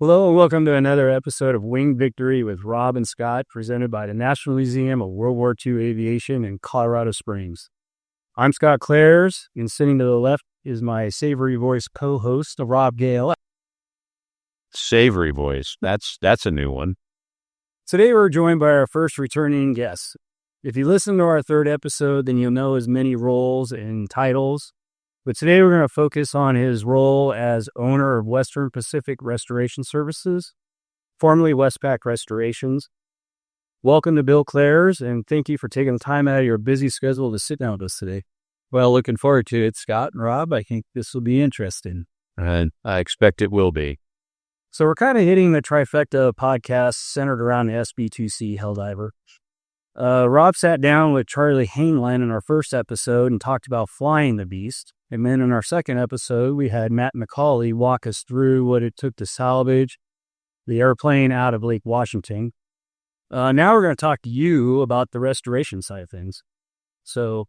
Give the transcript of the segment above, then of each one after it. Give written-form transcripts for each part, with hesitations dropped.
Hello and welcome to another episode of Winged Victory with Rob and Scott, presented by the National Museum of World War II Aviation in Colorado Springs. I'm Scott Klaers, and sitting to the left is my savory voice co-host, Rob Gale. Savory voice. That's a new one. Today we're joined by our first returning guest. If you listen to our third episode, then you'll know his many roles and titles. But today we're going to focus on his role as owner of Western Pacific Restoration Services, formerly WESTPAC Restorations. Welcome to Bill Klaers, and thank you for taking the time out of your busy schedule to sit down with us today. Well, looking forward to it, Scott and Rob. I think this will be interesting. And I expect it will be. So we're kind of hitting the trifecta of podcasts centered around the SB2C Helldiver. Rob sat down with Charlie Hainline in our first episode and talked about flying the beast. And then in our second episode, we had Matt McCauley walk us through what it took to salvage the airplane out of Lake Washington. Now we're going to talk to you about the restoration side of things. So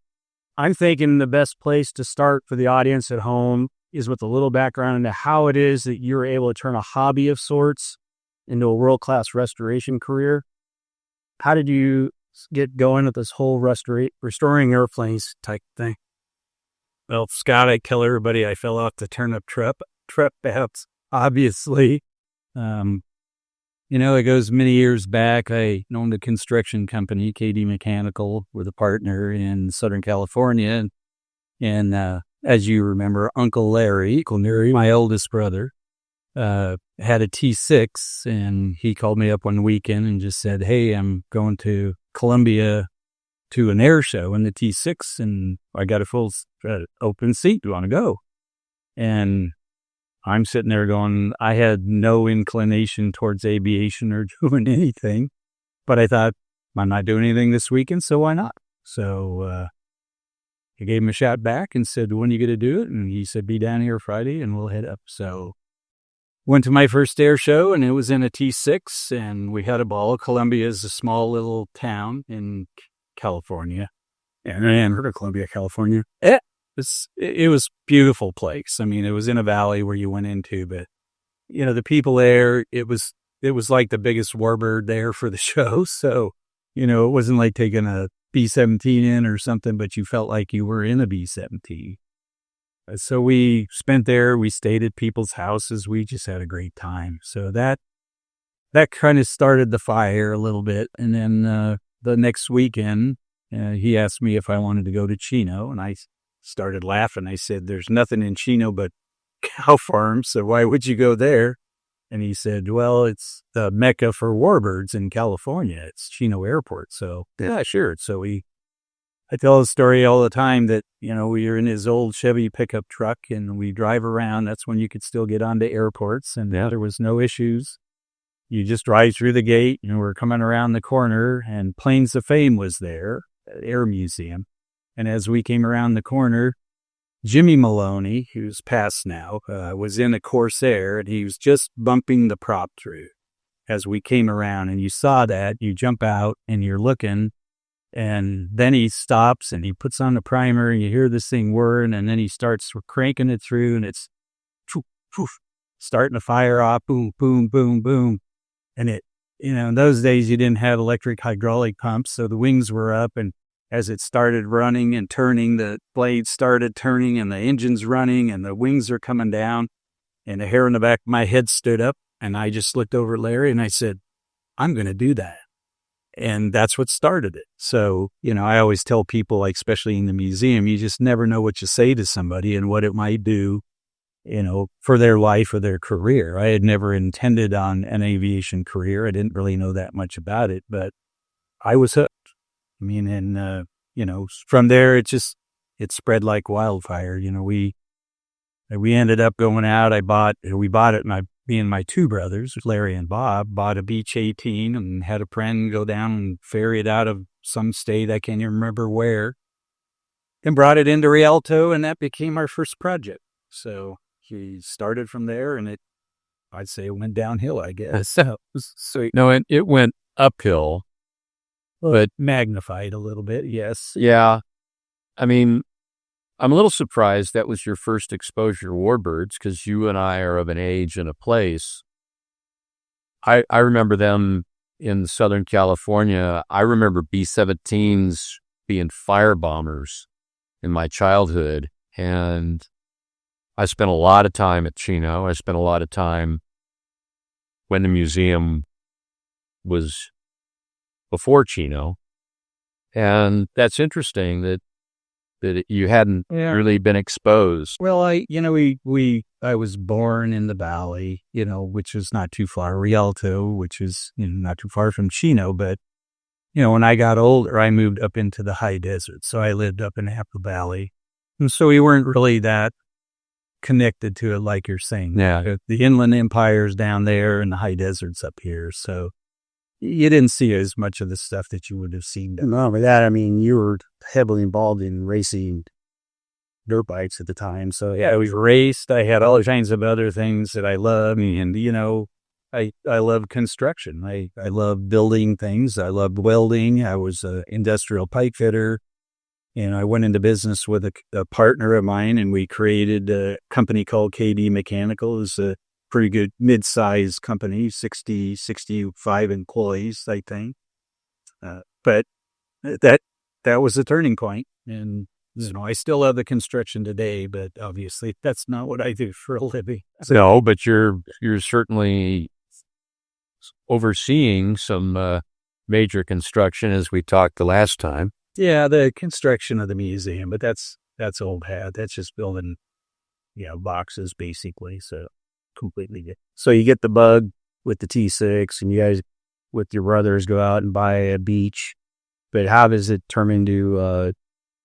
I'm thinking the best place to start for the audience at home is with a little background into how it is that you're able to turn a hobby of sorts into a world-class restoration career. How did you get going with this whole restoring airplanes type thing? Well, Scott, I tell everybody I fell off the turnip truck beds, obviously. It goes many years back. I owned a construction company, KD Mechanical, with a partner in Southern California. And as you remember, Uncle Larry, my oldest brother, had a T6, and he called me up one weekend and just said, "Hey, I'm going to Columbia to an air show in the T6, and I got a full open seat. Do you want to go?" And I'm sitting there going, I had no inclination towards aviation or doing anything, but I thought, I'm not doing anything this weekend, so why not? So I gave him a shout back and said, "When are you going to do it?" And he said, "Be down here Friday and we'll head up." So went to my first air show, and it was in a T6, and we had a ball. Columbia is a small little town in California. And I heard of Columbia, California. It was a beautiful place. I mean, it was in a valley where you went into, but the people there, it was like the biggest Warbird there for the show. So, it wasn't like taking a B-17 in or something, but you felt like you were in a B-17. So we spent there, we stayed at people's houses. We just had a great time. So that kind of started the fire a little bit. And then the next weekend, he asked me if I wanted to go to Chino, and I started laughing. I said, "There's nothing in Chino but cow farms, so why would you go there?" And he said, "Well, it's the mecca for warbirds in California. It's Chino Airport." So, yeah, sure. So I tell the story all the time that, we were in his old Chevy pickup truck and we drive around. That's when you could still get onto airports, and there was no issues. You just drive through the gate, and we're coming around the corner, and Planes of Fame was there, Air Museum. And as we came around the corner, Jimmy Maloney, who's passed now, was in a Corsair, and he was just bumping the prop through as we came around. And you saw that, you jump out and you're looking, and then he stops and he puts on the primer, and you hear this thing whirring, and then he starts cranking it through, and it's poof, poof, starting to fire off, boom, boom, boom, boom. And it, in those days you didn't have electric hydraulic pumps, so the wings were up, and as it started running and turning, the blades started turning, and the engine's running, and the wings are coming down, and the hair in the back of my head stood up, and I just looked over at Larry and I said, "I'm going to do that." And that's what started it. So, I always tell people, like, especially in the museum, you just never know what you say to somebody and what it might do, for their life or their career. I had never intended on an aviation career. I didn't really know that much about it, but I was hooked. I mean, and, from there, it spread like wildfire. We ended up going out. We bought it, me and my two brothers, Larry and Bob, bought a Beech 18 and had a friend go down and ferry it out of some state, I can't even remember where, and brought it into Rialto, and that became our first project. So he started from there, and I'd say it went downhill, I guess. So No, it went uphill, but magnified a little bit, yes. Yeah. I mean, I'm a little surprised that was your first exposure to warbirds, because you and I are of an age and a place I remember them in Southern California. I remember B-17s being fire bombers in my childhood. And I spent a lot of time at Chino. I spent a lot of time when the museum was before Chino. And that's interesting that you hadn't really been exposed. Well, I was born in the Valley, which is not too far, Rialto, which is not too far from Chino. But, when I got older, I moved up into the high desert. So I lived up in Apple Valley. And so we weren't really that connected to it, like you're saying. Yeah. The inland empire's down there and the high desert's up here. So you didn't see as much of the stuff that you would have seen. Not only that, I mean, you were heavily involved in racing dirt bikes at the time. So yeah, we raced. I had all kinds of other things that I loved. And, I love construction. I love building things. I loved welding. I was an industrial pipe fitter. And I went into business with a partner of mine, and we created a company called KD Mechanical. It was a pretty good mid-sized company, 60, 65 employees, I think. But that was a turning point. And, I still love the construction today, but obviously that's not what I do for a living. No, but you're certainly overseeing some major construction, as we talked the last time. Yeah, the construction of the museum, but that's old hat. That's just building, boxes basically. So completely good. So you get the bug with the T6, and you guys with your brothers go out and buy a beach. But how does it turn into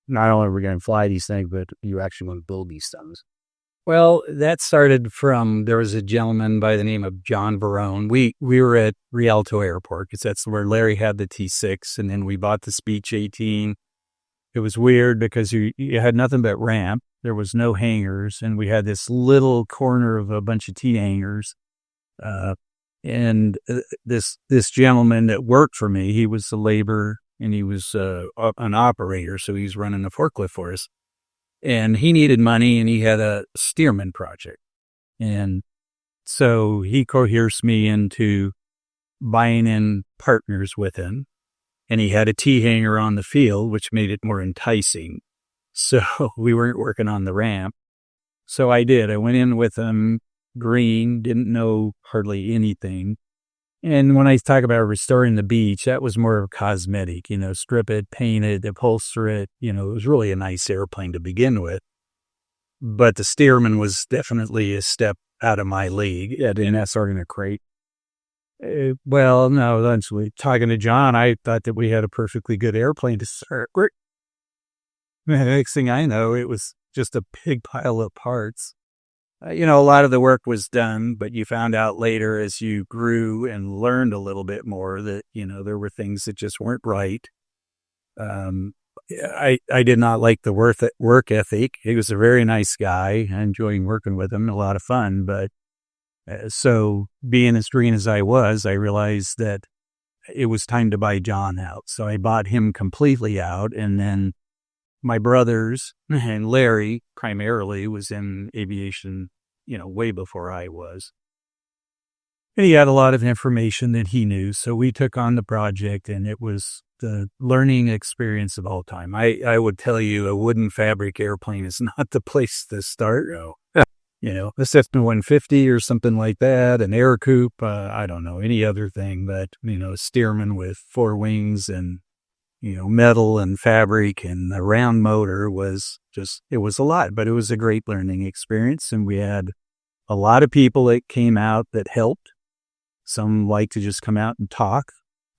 not only are we going to fly these things, but you actually want to build these things? Well, that started from, there was a gentleman by the name of John Barone. We were at Rialto Airport because that's where Larry had the T6, and then we bought the Speech 18. It was weird because you had nothing but ramp. There was no hangars, and we had this little corner of a bunch of T-hangars. And this gentleman that worked for me, he was a laborer, and he was an operator, so he was running a forklift for us. And he needed money, and he had a Stearman project. And so he coerced me into buying in partners with him. And he had a T-hangar on the field, which made it more enticing. So we weren't working on the ramp. So I did. I went in with him, green, didn't know hardly anything. And when I talk about restoring the beach, that was more cosmetic, strip it, paint it, upholster it. It was really a nice airplane to begin with. But the Stearman was definitely a step out of my league. Yeah, the NSR in a crate. Well, no, eventually talking to John, I thought that we had a perfectly good airplane to start. The next thing I know, it was just a big pile of parts. A lot of the work was done, but you found out later as you grew and learned a little bit more that, there were things that just weren't right. I did not like the work ethic. He was a very nice guy. I enjoyed working with him, a lot of fun. But so being as green as I was, I realized that it was time to buy John out. So I bought him completely out. And then my brothers and Larry primarily was in aviation, way before I was. And he had a lot of information that he knew. So we took on the project, and it was the learning experience of all time. I would tell you a wooden fabric airplane is not the place to start. No. A Cessna 150 or something like that, an air coupe, I don't know, any other thing, but, a Stearman with 4 wings and, metal and fabric and a round motor it was a lot, but it was a great learning experience. And we had a lot of people that came out that helped. Some like to just come out and talk.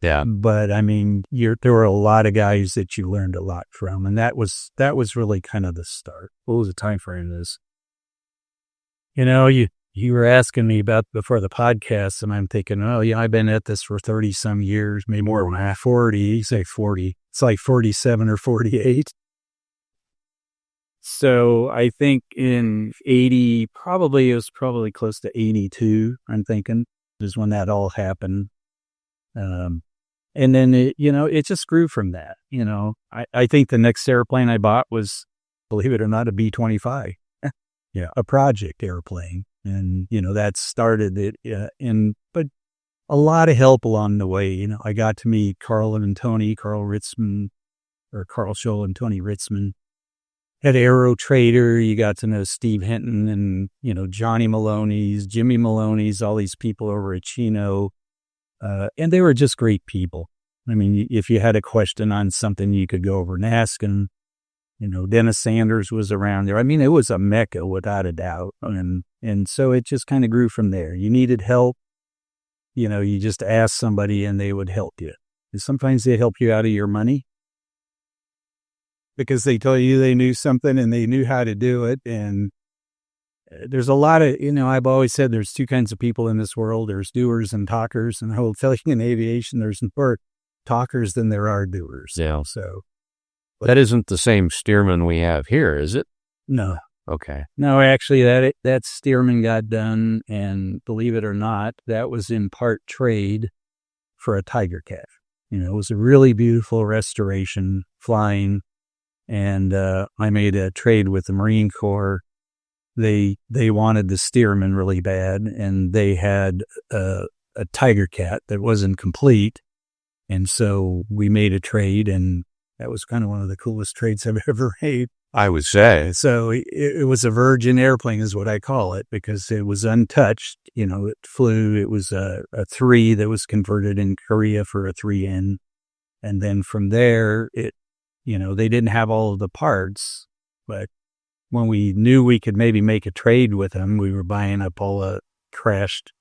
Yeah. But there were a lot of guys that you learned a lot from. And that was really kind of the start. What was the time frame of this? You were asking me about before the podcast, and I'm thinking, I've been at this for 30 some years, maybe more than 40. You say 40. It's like 47 or 48. So I think in 80, it was probably close to 82, I'm thinking, is when that all happened. And then, it just grew from that. I think the next airplane I bought was, believe it or not, a B-25. Yeah, a project airplane. And, that started it. But a lot of help along the way. I got to meet Carl Scholl and Tony Ritzman. At Aero Trader, you got to know Steve Hinton and, Johnny Maloney's, Jimmy Maloney's, all these people over at Chino. And they were just great people. I mean, if you had a question on something, you could go over and ask. And, Dennis Sanders was around there. I mean, it was a mecca without a doubt. And so it just kind of grew from there. You needed help. You just asked somebody and they would help you. And sometimes they help you out of your money, because they told you they knew something and they knew how to do it. And there's a lot of, I've always said there's two kinds of people in this world. There's doers and talkers. And I will tell you, in aviation, there's more talkers than there are doers. Yeah. So that isn't the same Stearman we have here, is it? No. Okay. No, actually, that Stearman got done. And believe it or not, that was in part trade for a Tiger Cat. It was a really beautiful restoration flying. And I made a trade with the Marine Corps. They wanted the Stearman really bad, and they had a Tiger Cat that wasn't complete. And so we made a trade, and that was kind of one of the coolest trades I've ever made. I would say. So it was a virgin airplane is what I call it, because it was untouched. It flew. It was a 3 that was converted in Korea for a 3N. And then from there, they didn't have all of the parts, but when we knew we could maybe make a trade with them, we were buying up all the crashed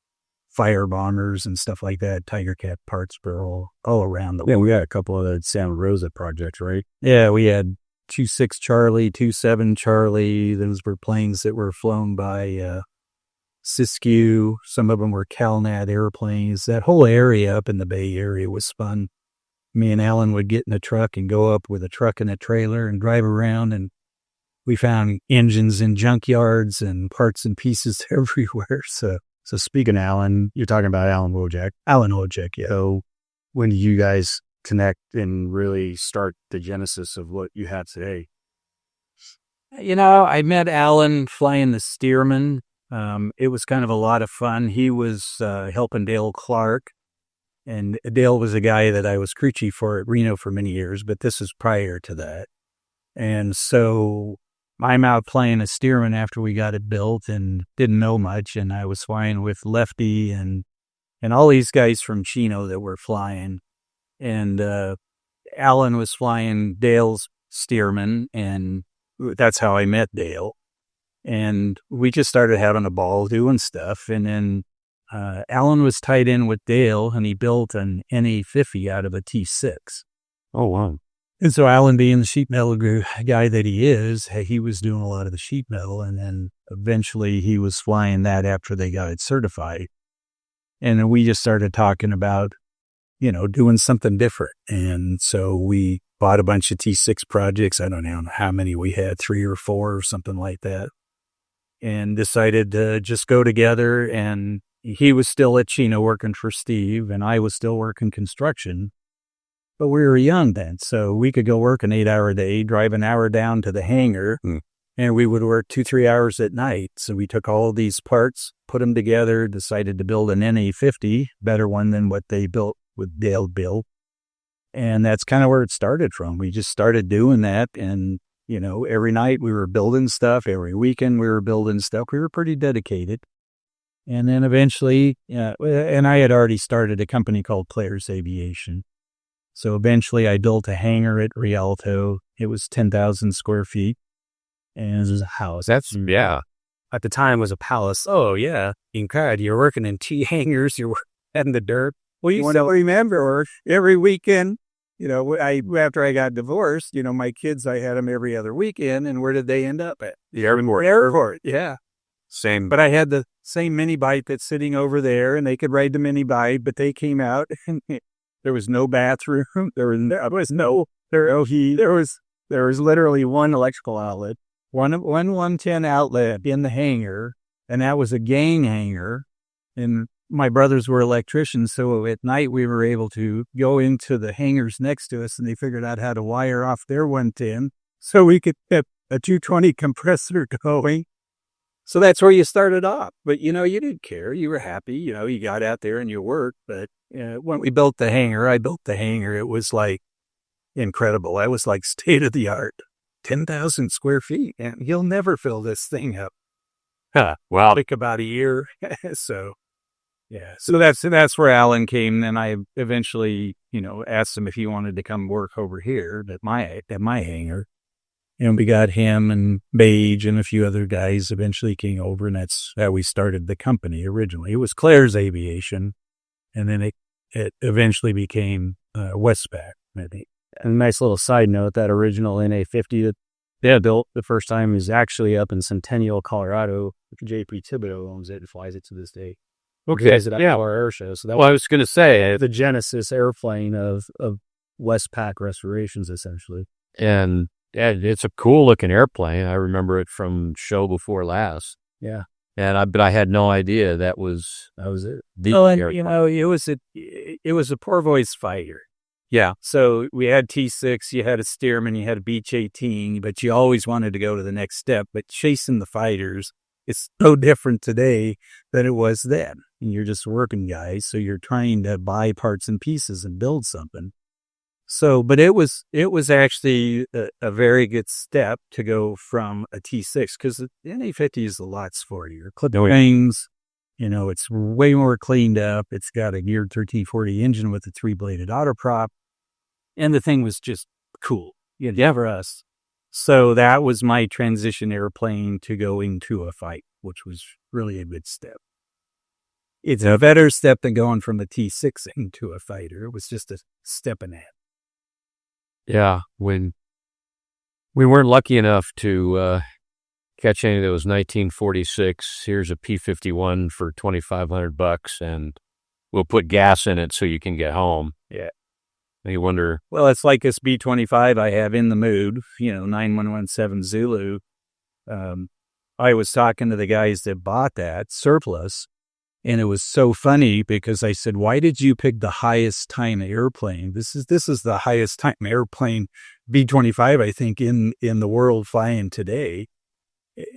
fire bombers and stuff like that. Tiger Cat parts were all around the world. Yeah, we had a couple of the Santa Rosa projects, right? Yeah, we had 26 Charlie, 27 Charlie. Those were planes that were flown by Siskiyou. Some of them were CalNat airplanes. That whole area up in the Bay Area was fun. Me and Alan would get in a truck and go up with a truck and a trailer and drive around, and we found engines in junkyards and parts and pieces everywhere. So speaking of Alan, you're talking about Alan Wojak. Alan Wojak, yeah. So when did you guys connect and really start the genesis of what you have today? I met Alan flying the Stearman. It was kind of a lot of fun. He was helping Dale Clark. And Dale was a guy that I was crew chief for at Reno for many years, but this is prior to that. And so I'm out flying a Stearman after we got it built and didn't know much. And I was flying with Lefty and all these guys from Chino that were flying. And Alan was flying Dale's Stearman, and that's how I met Dale. And we just started having a ball doing stuff. And then Alan was tied in with Dale, and he built an NA-50 out of a T6. Oh, wow. And so Alan, being the sheet metal guy that he is, he was doing a lot of the sheet metal, and then eventually he was flying that after they got it certified. And then we just started talking about, doing something different. And so we bought a bunch of T6 projects. I don't know how many we had, 3 or 4 or something like that, and decided to just go together. And he was still at Chino working for Steve, and I was still working construction. But we were young then, so we could go work an 8-hour day, drive an hour down to the hangar, and we would work 2-3 hours at night. So we took all of these parts, put them together, decided to build an NA-50, better one than what they built with Dale built. And that's kind of where it started from. We just started doing that, and, every night we were building stuff. Every weekend we were building stuff. We were pretty dedicated. And then eventually, and I had already started a company called Klaers Aviation. So eventually I built a hangar at Rialto. It was 10,000 square feet. And it was a house. Yeah. At the time, it was a palace. Oh, yeah. You're working in T-Hangars. You're in the dirt. Well, you still remember every weekend, after I got divorced, my kids, I had them every other weekend. And where did they end up at? The airport. Airport, yeah. Same. But I had the same mini bike that's sitting over there, and they could ride the mini bike, but they came out and there was no bathroom. There was no heat. There was literally one electrical outlet, one 110 outlet in the hangar, and that was a gang hangar. And my brothers were electricians, so at night we were able to go into the hangars next to us, and they figured out how to wire off their 110 so we could get a 220 compressor going. So that's where you started off. But, you didn't care. You were happy. You got out there and you worked. But when we built the hangar, I built the hangar. It was like incredible. I was like state of the art, 10,000 square feet. And you'll never fill this thing up. Wow. Took about a year. So, yeah. So that's where Alan came. And I eventually, asked him if he wanted to come work over here at my hangar. And we got him and Beige and a few other guys eventually came over, and that's how we started the company originally. It was Klaers Aviation, and then it eventually became WESTPAC, I think. And a nice little side note, that original NA-50 that they built the first time is actually up in Centennial, Colorado. J.P. Thibodeau owns it and flies it to this day. Okay. Flies it at our air show. So that I was going to say the Genesis airplane of WESTPAC Restorations, essentially. And it's a cool looking airplane. I remember it from show before last. Yeah. But I had no idea that was it. It was a poor voice fighter. Yeah. So we had T6, you had a Stearman, you had a Beech 18, but you always wanted to go to the next step. But chasing the fighters, it's so different today than it was then. And you're just working guys, so you're trying to buy parts and pieces and build something. So, but it was actually a very good step to go from a T6, because the NA-50 is a lot sportier. Clip wings, it's way more cleaned up. It's got a geared 1340 engine with a 3-bladed autoprop, and the thing was just cool. For us. So that was my transition airplane to going to a fight, which was really a good step. It's a better step than going from a T6 into a fighter. It was just a step and a half. Yeah, when we weren't lucky enough to catch any of those 1946, here's a P-51 for $2,500, and we'll put gas in it so you can get home. Yeah. And you wonder. Well, it's like this B-25 I have in the mood, 9117 Zulu. I was talking to the guys that bought that surplus, and it was so funny because I said, "Why did you pick the highest time airplane? This is the highest time airplane, B-25, I think, in the world flying today."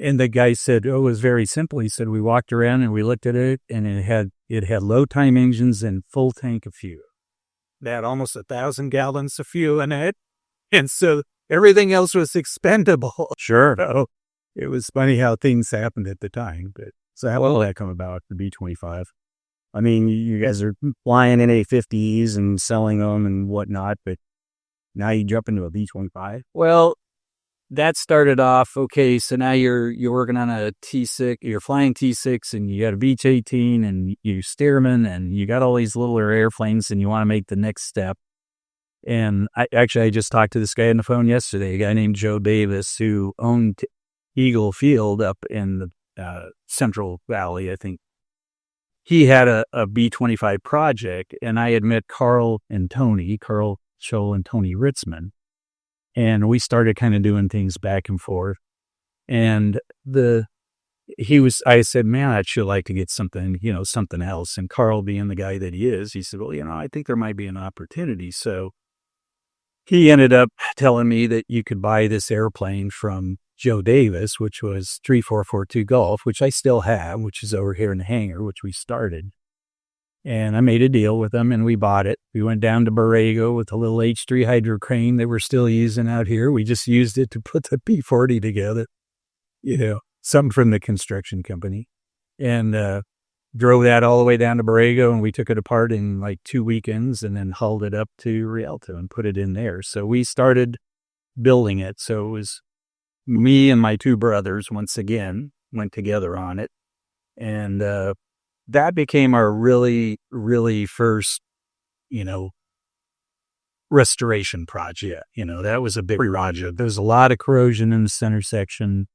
And the guy said, "Oh, it was very simple." He said, "We walked around and we looked at it, and it had low time engines and full tank of fuel. They had almost 1,000 gallons of fuel in it, and so everything else was expendable." Sure. So it was funny how things happened at the time, but. So how will that come about, the B-25? I mean, you guys are flying NA-50s and selling them and whatnot, but now you jump into a B-25? Well, that started off, okay, so now you're working on a T6, you're flying T6, and you got a Beech 18, and you Stearman, and you got all these littler airplanes, and you want to make the next step. And I just talked to this guy on the phone yesterday, a guy named Joe Davis, who owned Eagle Field up in the Central Valley, I think. He had a B-25 project, and I had met Carl Scholl and Tony Ritzman, and we started kind of doing things back and forth. And I said, "Man, I'd sure like to get something, something else." And Carl, being the guy that he is, he said, "Well, I think there might be an opportunity." So he ended up telling me that you could buy this airplane from Joe Davis, which was 3442 Golf, which I still have, which is over here in the hangar, which we started. And I made a deal with them, and we bought it. We went down to Borrego with a little H3 hydro crane that we're still using out here. We just used it to put the P-40 together, something from the construction company. And drove that all the way down to Borrego, and we took it apart in like 2 weekends and then hauled it up to Rialto and put it in there. So we started building it. So it was me and my two brothers, once again, went together on it. And that became our really, really first, restoration project. That was a big project. There was a lot of corrosion in the center section.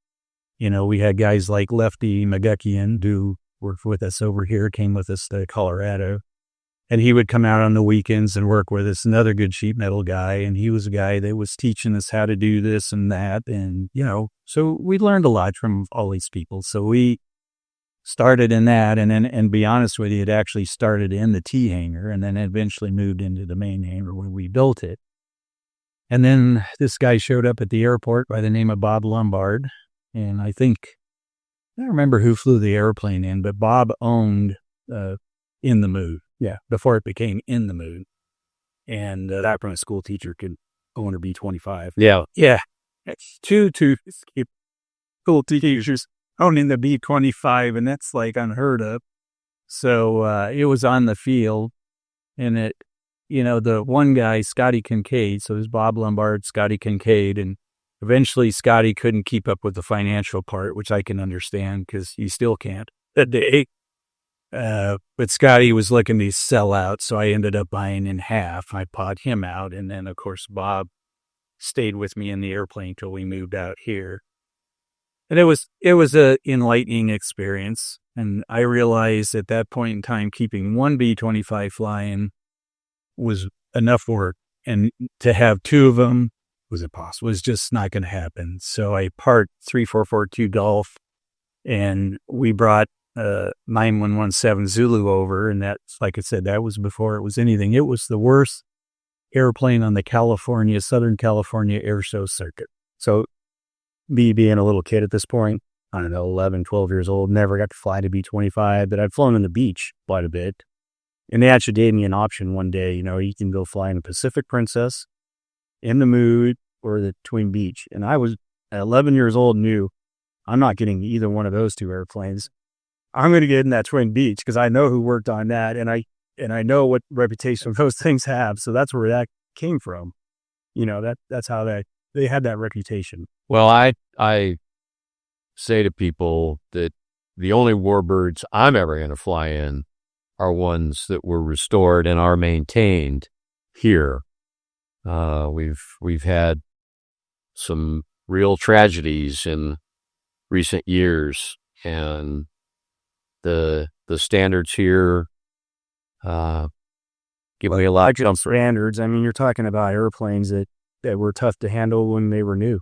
We had guys like Lefty McGuckian, who worked with us over here, came with us to Colorado. And he would come out on the weekends and work with us, another good sheet metal guy. And he was a guy that was teaching us how to do this and that. And, so we learned a lot from all these people. So we started in that. And be honest with you, it actually started in the T-Hangar and then eventually moved into the main hangar when we built it. And then this guy showed up at the airport by the name of Bob Lombard. And I think I don't remember who flew the airplane in, but Bob owned In the Mood. Yeah, before it became In the Mood. And that from a school teacher could own a B-25. Yeah. Yeah. It's two school teachers owning the B-25, and that's like unheard of. So it was on the field, and it, the one guy, Scotty Kincaid, so it was Bob Lombard, Scotty Kincaid, and eventually Scotty couldn't keep up with the financial part, which I can understand because you still can't that day. But Scotty was looking to sell out, so I ended up buying in half. I bought him out, and then, of course, Bob stayed with me in the airplane till we moved out here. And it was a enlightening experience, and I realized at that point in time keeping one B-25 flying was enough work, and to have two of them was impossible. It was just not going to happen. So I parked 3442 Golf, and we brought 9117 Zulu over, and that's, like I said, that was before it was anything. It was the worst airplane on the Southern California air show circuit. So me being a little kid at this point, I don't know, 11, 12 years old, never got to fly to B-25, but I'd flown on the beach quite a bit. And they actually gave me an option one day, you can go fly in the Pacific Princess, In the Mood, or the Twin Beach. And I was at 11 years old, knew I'm not getting either one of those two airplanes. I'm going to get in that Twin Beach because I know who worked on that, and I know what reputation those things have. So that's where that came from. That's how they had that reputation. Well, I say to people that the only Warbirds I'm ever going to fly in are ones that were restored and are maintained here. We've had some real tragedies in recent years, and the standards here give me a lot of standards. I mean, you're talking about airplanes that were tough to handle when they were new.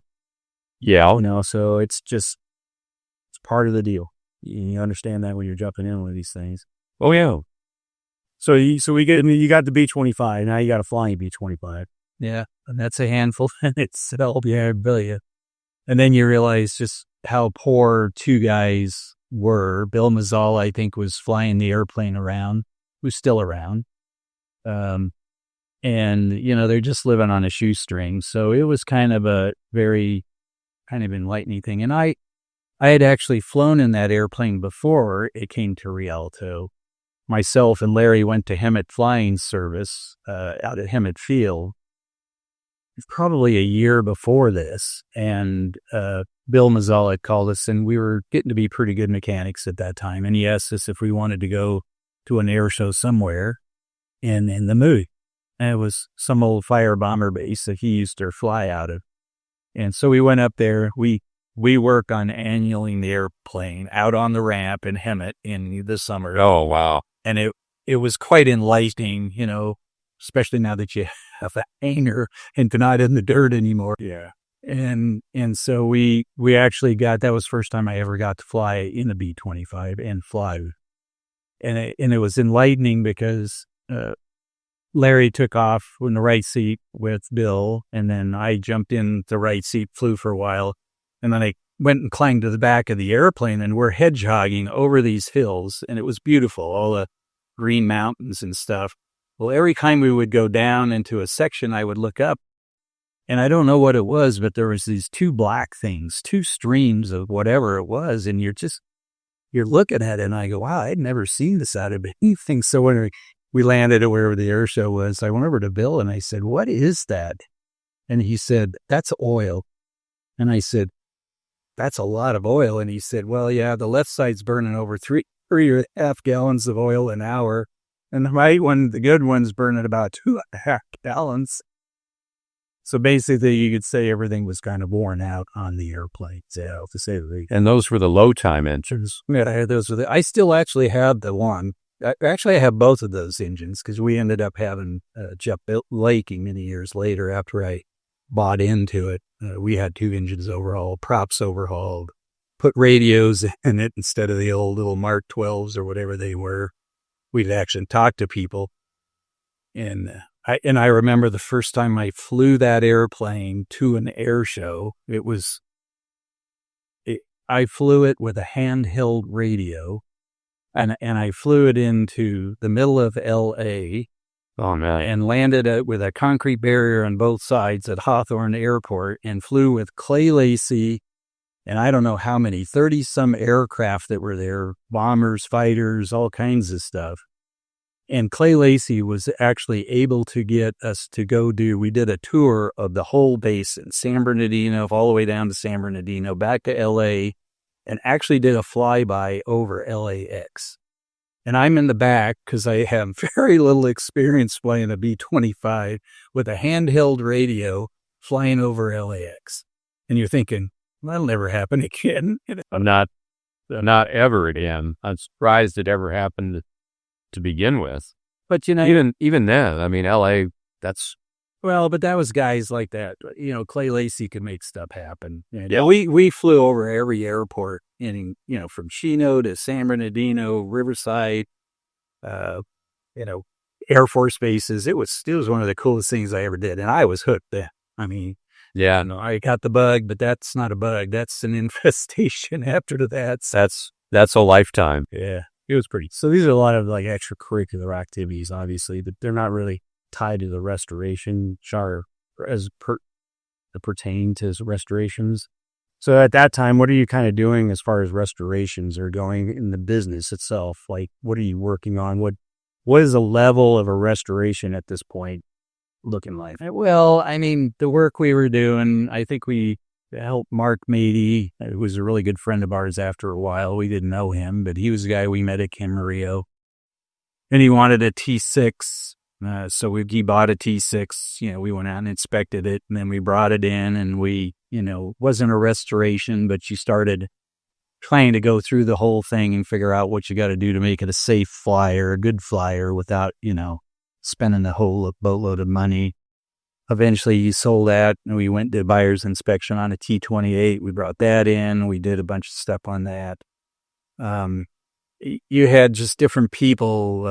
Yeah. So it's part of the deal. You understand that when you're jumping in with these things. Oh, yeah. So you got the B-25. Now you got a flying B-25. Yeah, and that's a handful in itself. Yeah, I bet you. And then you realize just how poor two guys were. Bill Mazzal, I think, was flying the airplane around, was still around. And, they're just living on a shoestring. So it was kind of a very kind of enlightening thing. And I had actually flown in that airplane before it came to Rialto. Myself and Larry went to Hemet Flying Service out at Hemet Field probably a year before this. And Bill Mazzal had called us, and we were getting to be pretty good mechanics at that time. And he asked us if we wanted to go to an air show somewhere in the Mood. And it was some old fire bomber base that he used to fly out of. And so we went up there. We work on annuling the airplane out on the ramp in Hemet in the summer. Oh, wow. And it was quite enlightening, especially now that you have a hangar and not in the dirt anymore. Yeah. And so we actually that was the first time I ever got to fly in a B-25 and fly. And it was enlightening because Larry took off in the right seat with Bill, and then I jumped in the right seat, flew for a while, and then I went and climbed to the back of the airplane, and we're hedgehogging over these hills, and it was beautiful, all the green mountains and stuff. Well, every time we would go down into a section, I would look up, and I don't know what it was, but there was these two black things, two streams of whatever it was, and you're looking at it, and I go, wow, I'd never seen this out of anything. So when we landed at wherever the air show was, I went over to Bill, and I said, what is that? And he said, that's oil. And I said, that's a lot of oil. And he said, well, yeah, the left side's burning over 3.5 gallons of oil an hour. And the right one, the good one's burning about 2.5 gallons. So basically, you could say everything was kind of worn out on the airplane, to say the least. And those were the low time engines. Yeah, I still actually have the one. I have both of those engines because we ended up having Jeff Lakey many years later after I bought into it. We had two engines overhauled, props overhauled, put radios in it instead of the old little Mark 12s or whatever they were. We'd actually talk to people. And I remember the first time I flew that airplane to an air show, I flew it with a handheld radio, and I flew it into the middle of L.A. Oh, man. and landed with a concrete barrier on both sides at Hawthorne Airport, and flew with Clay Lacy and I don't know how many, 30-some aircraft that were there, bombers, fighters, all kinds of stuff. And Clay Lacy was actually able to get us to we did a tour of the whole base in San Bernardino, all the way down to San Bernardino, back to L.A., and actually did a flyby over LAX. And I'm in the back because I have very little experience flying a B-25 with a handheld radio flying over LAX. And you're thinking, that'll never happen again. Not ever again. I'm surprised it ever happened to begin with. But, even then, I mean, LA, that's... Well, but that was guys like that. Clay Lacy could make stuff happen. Yeah, we flew over every airport, from Chino to San Bernardino, Riverside, Air Force bases. It was one of the coolest things I ever did, and I was hooked then. I mean, yeah, I got the bug, but that's not a bug. That's an infestation after that. That's a lifetime. Yeah, it was pretty. So these are a lot of like extracurricular activities, obviously, but they're not really tied to the restoration chart pertain to restorations. So at that time, what are you kind of doing as far as restorations are going in the business itself? Like, what are you working on? What is the level of a restoration at this point looking like? Well, I mean, the work we were doing, I think we helped Mark Mady, who was a really good friend of ours after a while. We didn't know him, but he was the guy we met at Camarillo. And he wanted a T6. So he bought a T6, we went out and inspected it, and then we brought it in, and we, wasn't a restoration, but you started trying to go through the whole thing and figure out what you got to do to make it a safe flyer, a good flyer without, spending a whole boatload of money. Eventually you sold that, and we went to buyer's inspection on a T-28. We brought that in. We did a bunch of stuff on that. You had just different people.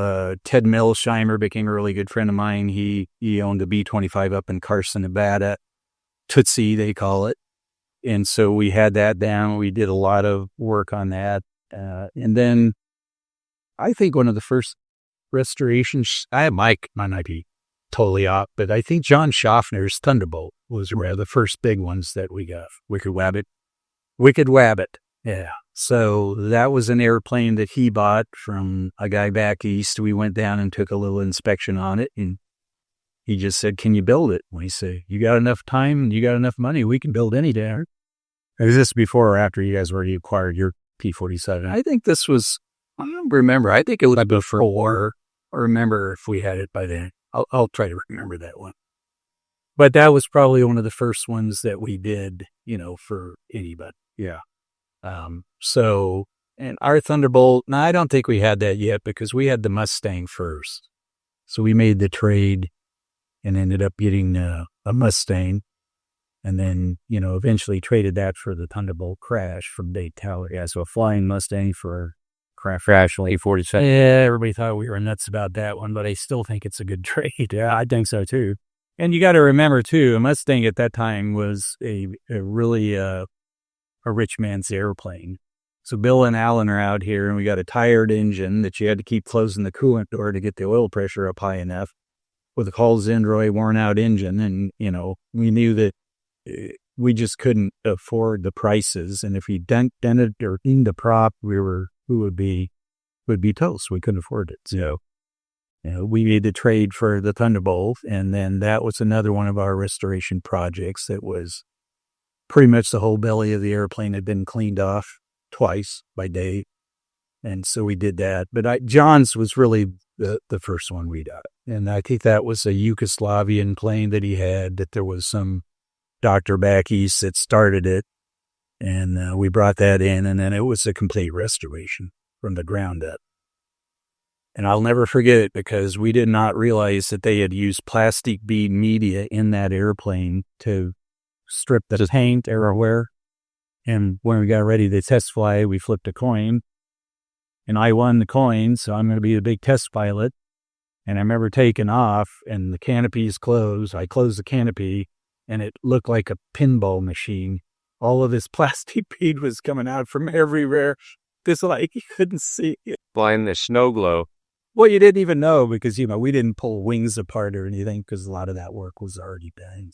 Ted Milsheimer became a really good friend of mine. He owned a B-25 up in Carson, Nevada. Tootsie, they call it. And so we had that down. We did a lot of work on that. And then I think one of the first restorations, Mike might not be totally off, but I think John Schaffner's Thunderbolt was one of the first big ones that we got. Wicked Wabbit. Yeah. So that was an airplane that he bought from a guy back east. We went down and took a little inspection on it, and he just said, "Can you build it?" We say, "You got enough time? You got enough money? We can build any day." Is this before or after you guys already acquired your P-47? I think this was, I don't remember. I think it was before. I remember if we had it by then. I'll try to remember that one. But that was probably one of the first ones that we did, for anybody. Yeah. So, and our Thunderbolt, now I don't think we had that yet because we had the Mustang first. So we made the trade and ended up getting a Mustang, and then, eventually traded that for the Thunderbolt crash from Dade Tower. Yeah, so a flying Mustang for crash A-47. Yeah, everybody thought we were nuts about that one, but I still think it's a good trade. Yeah, I think so too. And you got to remember too, a Mustang at that time was a really a rich man's airplane. So Bill and Alan are out here, and we got a tired engine that you had to keep closing the coolant door to get the oil pressure up high enough with a Hall Zendroy worn out engine. And, we knew that we just couldn't afford the prices. And if we dented or dinged the prop, we would be toast. We couldn't afford it. So, we made the trade for the Thunderbolt. And then that was another one of our restoration projects that was pretty much the whole belly of the airplane had been cleaned off twice by Dave. And so we did that. But John's was really the first one we got. And I think that was a Yugoslavian plane that he had, that there was some doctor back east that started it. And we brought that in, and then it was a complete restoration from the ground up. And I'll never forget it because we did not realize that they had used plastic bead media in that airplane to strip the paint everywhere. And when we got ready to test fly, we flipped a coin, and I won the coin, so I'm going to be the big test pilot. And I remember taking off, and the canopy is closed. I closed the canopy, and it looked like a pinball machine. all of this plastic bead was coming out from everywhere. This, like, you couldn't see it. Flying the snow globe. Well, you didn't even know because, we didn't pull wings apart or anything because a lot of that work was already done.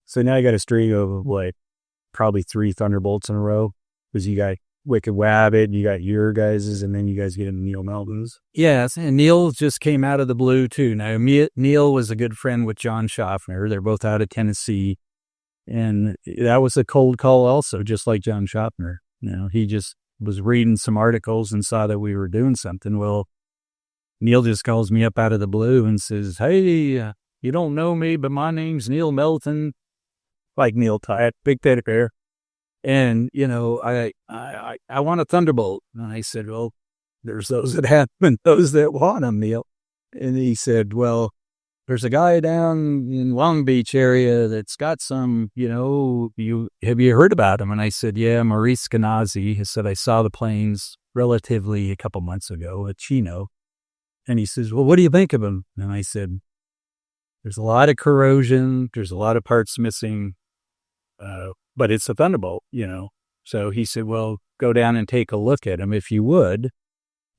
So now you got a string of, like, probably 3 Thunderbolts in a row because you got Wicked Wabbit, you got your guys's, and then you guys get into Neil Melton's. Yes, and Neil just came out of the blue, too. Now, Neil was a good friend with John Schaffner. They're both out of Tennessee. And that was a cold call also, just like John Schaffner. He just was reading some articles and saw that we were doing something. Well, Neil just calls me up out of the blue and says, "Hey, you don't know me, but my name's Neil Melton." Like Neil Tyatt, big teddy bear. And, I want a Thunderbolt. And I said, "Well, there's those that have and those that want them, Neil." And he said, "Well, there's a guy down in Long Beach area that's got some, have you heard about him?" And I said, "Yeah, Maurice Canazzi." He said, "I saw the planes relatively a couple months ago at Chino." And he says, "Well, what do you think of him?" And I said, "There's a lot of corrosion. There's a lot of parts missing. But it's a Thunderbolt, So he said, "Well, go down and take a look at him if you would."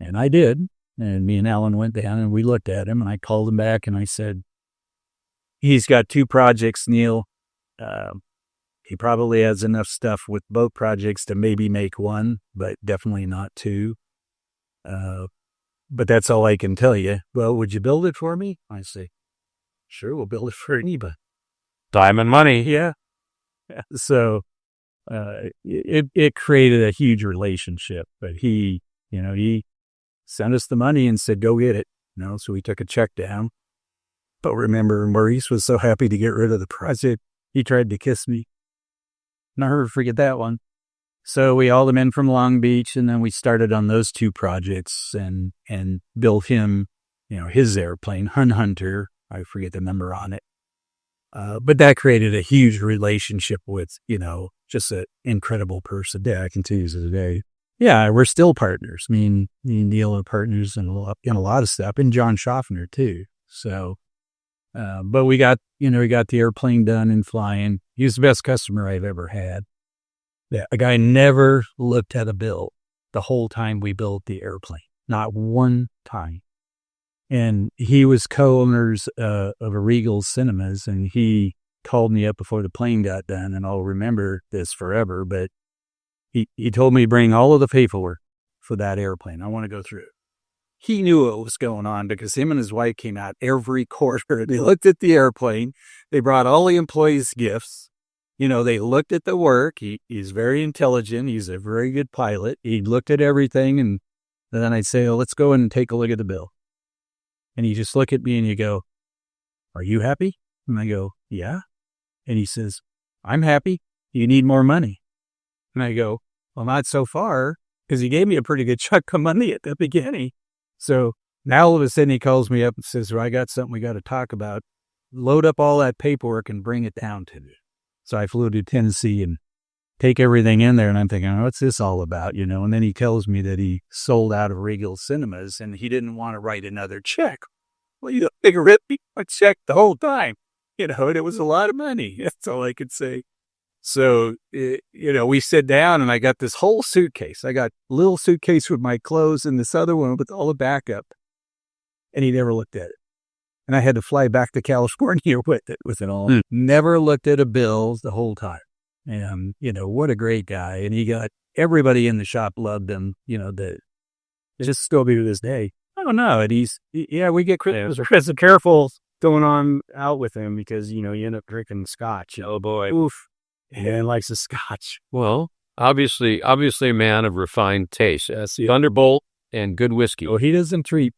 And I did. And me and Alan went down and we looked at him, and I called him back and I said, "He's got 2 projects, Neil. He probably has enough stuff with both projects to maybe make 1, but definitely not 2. But that's all I can tell you." "Well, would you build it for me?" I say, "Sure, we'll build it for anybody." Time and money. Yeah. So it created a huge relationship. But he sent us the money and said, "Go get it." So we took a check down. But remember, Maurice was so happy to get rid of the project, he tried to kiss me. Never forget that one. So we hauled him in from Long Beach, and then we started on those 2 projects and built him, his airplane, Hun Hunter. I forget the number on it. But that created a huge relationship with, just an incredible person. Yeah, I can tell you today. Yeah, we're still partners. Me and Neil are partners in a lot of stuff, and John Schaffner too. So, but we got the airplane done and flying. He was the best customer I've ever had. Yeah, a guy never looked at a bill the whole time we built the airplane, not one time. And he was co-owners of a Regal Cinemas, and he called me up before the plane got done, and I'll remember this forever, but he told me to bring all of the paperwork for that airplane. I want to go through it. He knew what was going on because him and his wife came out every quarter. They looked at the airplane. They brought all the employees gifts. They looked at the work. He's very intelligent. He's a very good pilot. He looked at everything, and then I'd say, "Oh, let's go in and take a look at the bill." And you just look at me and you go, "Are you happy?" And I go, "Yeah." And he says, "I'm happy. You need more money." And I go, "Well, not so far," because he gave me a pretty good chunk of money at the beginning. So now all of a sudden he calls me up and says, "Well, I got something we got to talk about. Load up all that paperwork and bring it down to me." So I flew to Tennessee and take everything in there, and I'm thinking, "What's this all about?" And then he tells me that he sold out of Regal Cinemas and he didn't want to write another check. Well, they ripped me a check the whole time, and it was a lot of money. That's all I could say. So, we sit down and I got this whole suitcase. I got a little suitcase with my clothes and this other one with all the backup, and he never looked at it. And I had to fly back to California with it all. Never looked at a bill the whole time. And, what a great guy. And he got everybody in the shop loved him, that just still be to this day. Oh, no. And we get Chris careful going on out with him because, you end up drinking scotch. Oh, boy. Oof. And likes the scotch. Well, obviously a man of refined taste. That's the Thunderbolt and good whiskey. Oh, he doesn't drink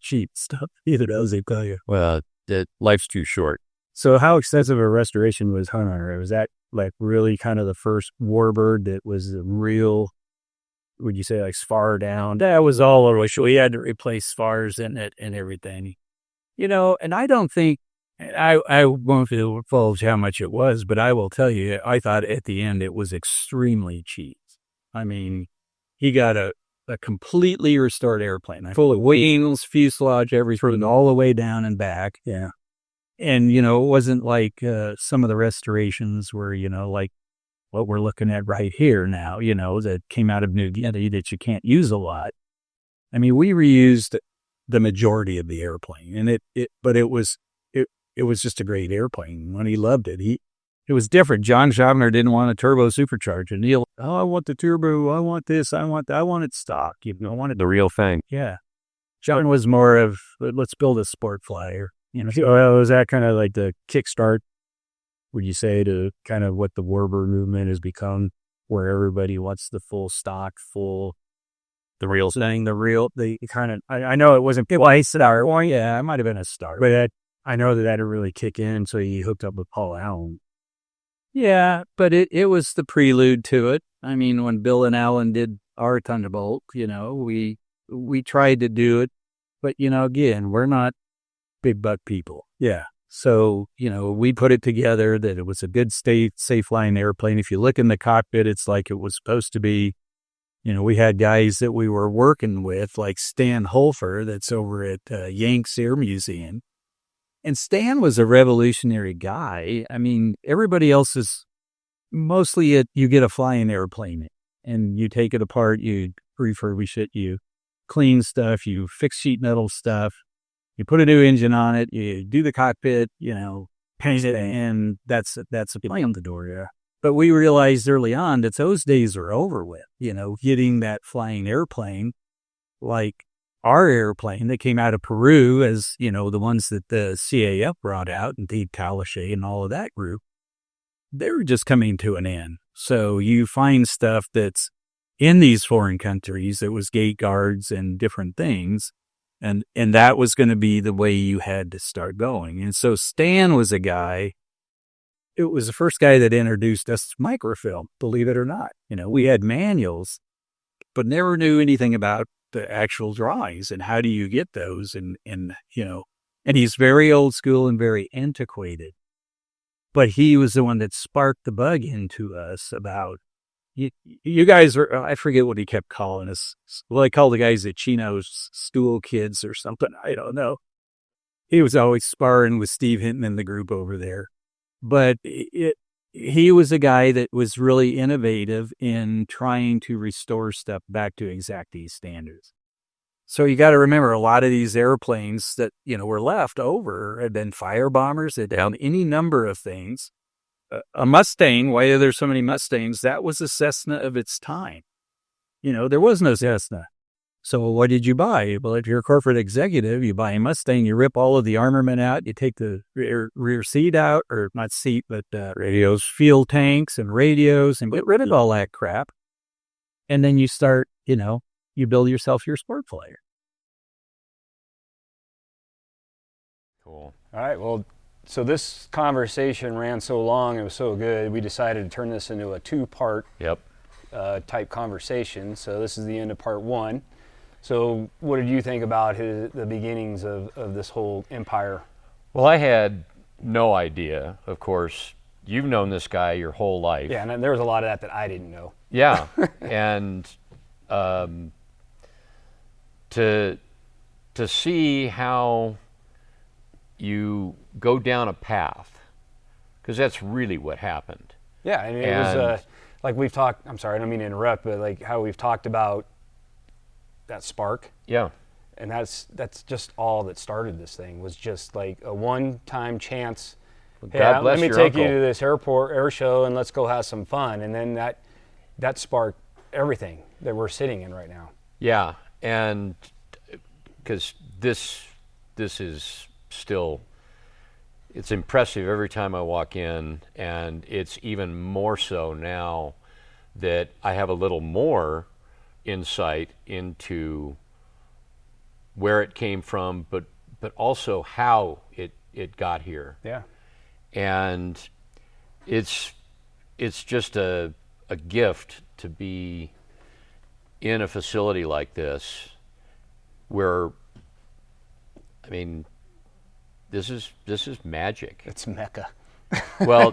cheap stuff either, does he, tell you? Well, life's too short. So how extensive a restoration was Hunter? Was that like really kind of the first Warbird that was a real, would you say, like spar down? That was all over. We had to replace spars in it and everything. And I don't think, I won't divulge how much it was, but I will tell you, I thought at the end it was extremely cheap. I mean, he got a completely restored airplane, full of wings, fuselage, everything, all the way down and back. Yeah. And, it wasn't like some of the restorations where, like what we're looking at right here now, that came out of New Guinea that you can't use a lot. I mean, we reused the majority of the airplane, and but it was just a great airplane. When he loved it, it was different. John Schaffner didn't want a turbo supercharger. Neil, I want the turbo. I want this. I want it stock. I wanted The real thing. Yeah. John was more of, let's build a sport flyer. Was that kind of like the kickstart, would you say, to kind of what the Warbird movement has become, where everybody wants the full stock, the real thing, I know it wasn't twice an hour. Well, yeah, it might have been a start, but I know that had to really kick in. So he hooked up with Paul Allen. Yeah, but it was the prelude to it. I mean, when Bill and Alan did our Thunderbolt, we tried to do it, but again, we're not big buck people. Yeah. So, we put it together that it was a good safe flying airplane. If you look in the cockpit, it's like it was supposed to be. We had guys that we were working with, like Stan Holfer, that's over at Yanks Air Museum. And Stan was a revolutionary guy. I mean, everybody else is mostly you get a flying airplane and you take it apart, you refurbish it, you clean stuff, you fix sheet metal stuff, you put a new engine on it, you do the cockpit, paint it, and that's a plane on the door, yeah. But we realized early on that those days are over with, getting that flying airplane, like our airplane that came out of Peru as, the ones that the CAF brought out and Dave Talashe and all of that group, they were just coming to an end. So you find stuff that's in these foreign countries, it was gate guards and different things. And that was going to be the way you had to start going. And so Stan was a guy, it was the first guy that introduced us to microfilm, believe it or not. We had manuals, but never knew anything about the actual drawings and how do you get those. And he's very old school and very antiquated, but he was the one that sparked the bug into us about, you guys are, I forget what he kept calling us. Well, I called the guys at Chino's school kids or something. I don't know. He was always sparring with Steve Hinton in the group over there. But he was a guy that was really innovative in trying to restore stuff back to exactity standards. So you got to remember, a lot of these airplanes that, were left over had been fire bombers, had done any number of things. A Mustang, why are there so many Mustangs? That was a Cessna of its time. There was no Cessna. So what did you buy? Well, if you're a corporate executive, you buy a Mustang, you rip all of the armament out, you take the rear seat out, or not seat, but radios, fuel tanks and radios, and get rid of all that crap. And then you start, you build yourself your sport flyer. Cool. All right, well, so this conversation ran so long, it was so good, we decided to turn this into a two-part type conversation. So this is the end of part one. So what did you think about the beginnings of this whole empire? Well, I had no idea. Of course, you've known this guy your whole life. Yeah, and there was a lot of that I didn't know. Yeah, and to see how you go down a path, because that's really what happened. Yeah, I mean, it was like we've talked, I'm sorry, I don't mean to interrupt, but like how we've talked about that spark. Yeah. And that's just all that started this thing, was just like a one-time chance. Well, hey, God bless let me your take uncle. you to this air show and let's go have some fun. And then that sparked everything that we're sitting in right now. Yeah, and because this is still, it's impressive every time I walk in, and it's even more so now that I have a little more insight into where it came from, but also how it got here. Yeah. And it's just a gift to be in a facility like this, where, I mean, this is magic. It's Mecca. Well,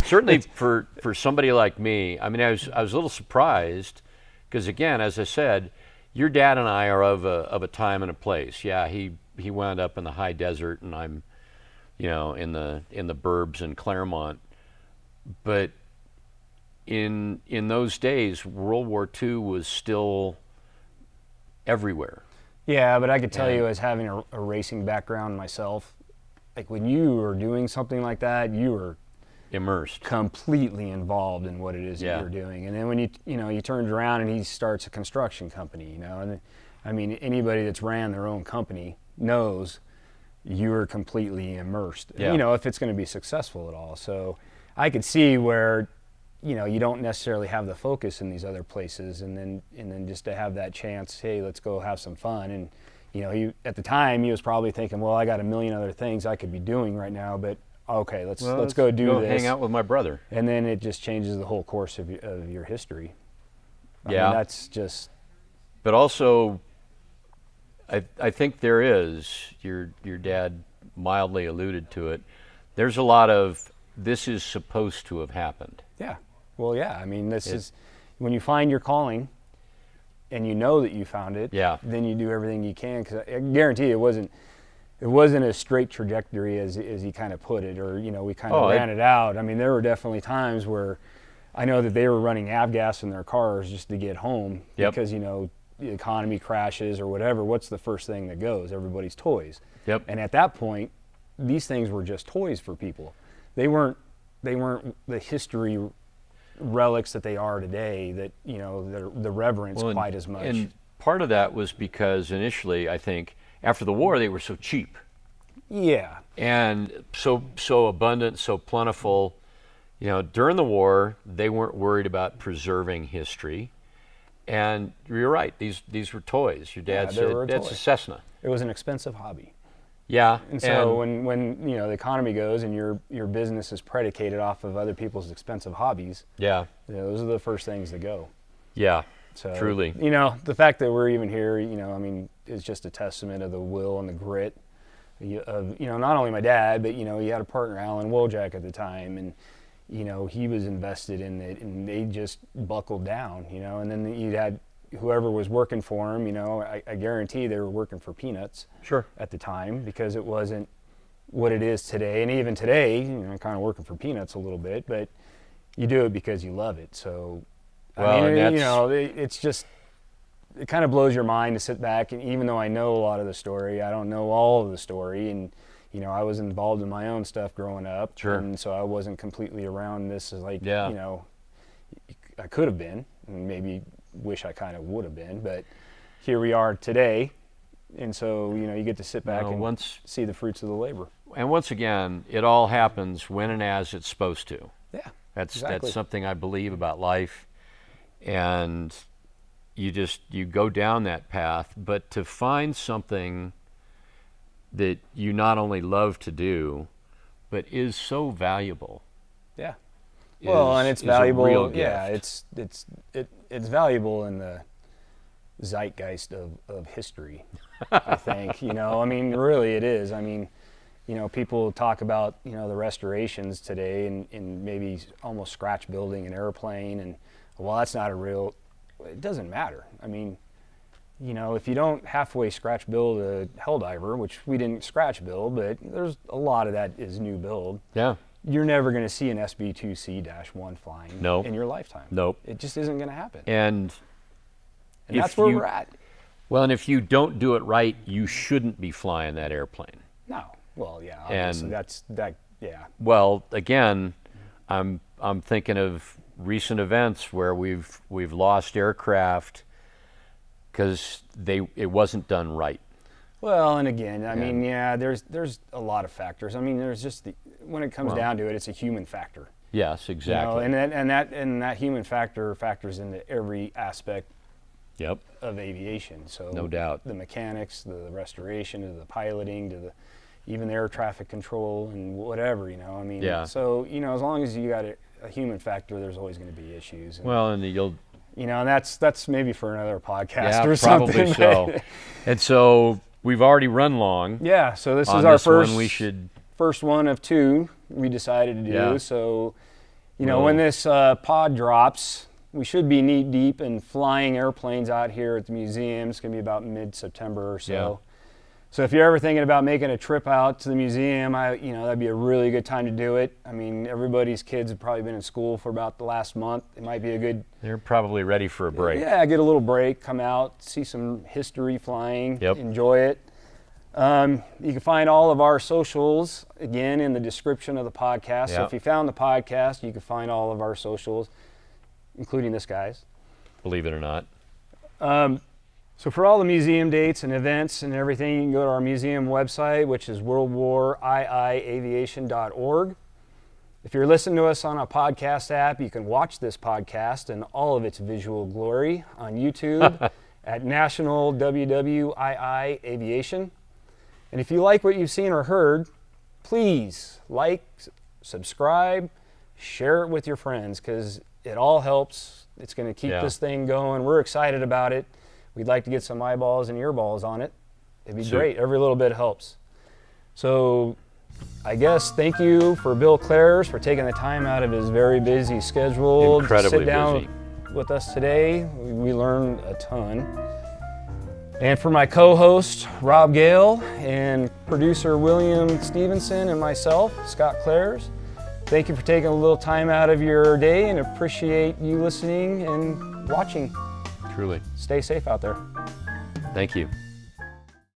certainly for somebody like me, I mean, I was a little surprised, because again, as I said, your dad and I are of a time and a place. Yeah, he wound up in the high desert, and I'm, in the burbs in Claremont. But in those days, World War II was still everywhere. Yeah, but I could tell you, as having a racing background myself, like when you were doing something like that, you were immersed, completely involved in what it is that you're doing. And then when you turned around and he starts a construction company, and I mean, anybody that's ran their own company knows you were completely immersed, if it's going to be successful at all. So I could see where, you don't necessarily have the focus in these other places, and then just to have that chance, hey, let's go have some fun. And, at the time he was probably thinking, well, I got a million other things I could be doing right now, but okay, let's go do this. Hang out with my brother. And then it just changes the whole course of your history. I mean, that's just. But also, I think there is, your dad mildly alluded to it, there's a lot of, this is supposed to have happened. Yeah. Well, yeah. I mean, this is, when you find your calling and you know that you found it, then you do everything you can. Because I guarantee it wasn't a straight trajectory as he kind of put it, or, we kind of ran it out. I mean, there were definitely times where I know that they were running avgas in their cars just to get home because, the economy crashes or whatever. What's the first thing that goes? Everybody's toys. Yep. And at that point, these things were just toys for people. They weren't the history relics that they are today, that, the reverence quite as much. And part of that was because initially, I think, after the war, they were so cheap. Yeah. And so abundant, so plentiful. During the war, they weren't worried about preserving history. And you're right, these were toys. Your dad said, that's a Cessna. It was an expensive hobby. Yeah. And so when the economy goes and your business is predicated off of other people's expensive hobbies, those are the first things that go. Yeah, so, truly. The fact that we're even here, is just a testament of the will and the grit of, not only my dad, but, he had a partner, Alan Wojak, at the time, and, he was invested in it, and they just buckled down, and then you had whoever was working for him, I guarantee they were working for peanuts at the time, because it wasn't what it is today. And even today, I'm kind of working for peanuts a little bit, but you do it because you love it. So, it's just, it kind of blows your mind to sit back, and even though I know a lot of the story, I don't know all of the story. And, I was involved in my own stuff growing up. And so I wasn't completely around this as I could have been, and maybe wish I kind of would have been, but here we are today. And so, you get to sit back and see the fruits of the labor. And once again, it all happens when and as it's supposed to. Yeah. That's something I believe about life. And you go down that path, but to find something that you not only love to do, but is so valuable. Yeah. Well, and it's valuable. A real gift. It's valuable in the zeitgeist of history, I think. Really it is. People talk about, the restorations today and maybe almost scratch building an airplane, and, well, that's not it doesn't matter. If you don't halfway scratch build a Helldiver, which we didn't scratch build, but there's a lot of that is new build. Yeah. You're never going to see an SB2C-1 flying in your lifetime. Nope. It just isn't going to happen. And that's where we're at. Well, and if you don't do it right, you shouldn't be flying that airplane. No. Well, yeah. Obviously, that's that. Yeah. Well, again, I'm thinking of recent events where we've lost aircraft because it wasn't done right. Well, and again, there's a lot of factors. There's just when it comes down to it, it's a human factor. Yes, exactly. And that human factor factors into every aspect of aviation. So no doubt, the mechanics, the restoration, to the piloting, to even the air traffic control and whatever. So as long as you got a human factor, there's always going to be issues. And you'll. And that's maybe for another podcast or something. Probably so. And so we've already run long. Yeah, so this is our first one of two we decided to do. Yeah. So, when this pod drops, we should be knee deep in flying airplanes out here at the museum. It's going to be about mid-September or so. So if you're ever thinking about making a trip out to the museum, that'd be a really good time to do it. I mean, everybody's kids have probably been in school for about the last month. It might be a good... They're probably ready for a break. Yeah, get a little break, come out, see some history flying, enjoy it. You can find all of our socials, again, in the description of the podcast. So if you found the podcast, you can find all of our socials, including this guy's. Believe it or not. So for all the museum dates and events and everything, you can go to our museum website, which is worldwariiaviation.org. If you're listening to us on a podcast app, you can watch this podcast in all of its visual glory on YouTube at National WWII Aviation. And if you like what you've seen or heard, please like, subscribe, share it with your friends, because it all helps. It's going to keep this thing going. We're excited about it. We'd like to get some eyeballs and earballs on it. It'd be great. Every little bit helps. So I guess thank you for Bill Klaers for taking the time out of his very busy schedule to sit down with us today. We learned a ton. And for my co-host, Rob Gale, and producer William Stephenson, and myself, Scott Klaers, thank you for taking a little time out of your day, and appreciate you listening and watching. Truly. Stay safe out there. Thank you.